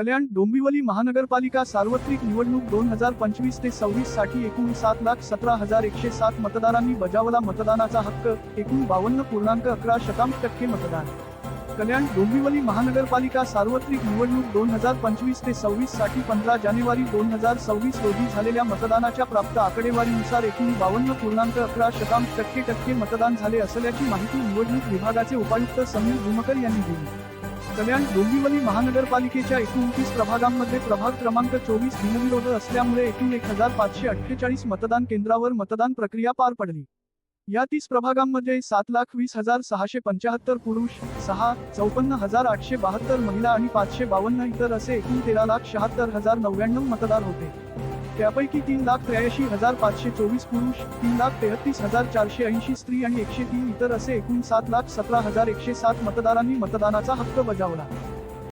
कल्याण डोंबिवली महानगरपालिका सार्वत्रिक निवडणूक 2025 ते 26 साठी एकूण 7,17,107 मतदारांनी बजावला मतदानाचा हक्क. एकूण 52.11% मतदान. कल्याण डोंबिवली महानगरपालिका सार्वत्रिक निवडणूक 2025 ते 26 साठी 15 जानेवारी 2026 रोजी झालेल्या मतदानाच्या प्राप्त आकडेवारीनुसार एकूण 52.11% मतदान झाले असल्याची माहिती निवडणूक विभागाचे उपायुक्त समीर भूमकर यांनी दिली. कल्याण डोंबिवली महानगरपालिकेच्या 29 प्रभागांमध्ये प्रभाग क्रमांक 24 बिनविरोध असल्यामुळे एकूण 1,548 मतदान केंद्रावर मतदान प्रक्रिया पार पडली. या 30 प्रभागांमध्ये 7,20,675 पुरुष, 54,872 महिला आणि 552 इतर असे एकूण 13,76,099 मतदार होते. त्यापैकी 3,83,524 पुरुष, 3,33,480 स्त्री आणि 103 इतर असे एकूण 7,17,107 मतदारांनी मतदानाचा हक्क बजावला.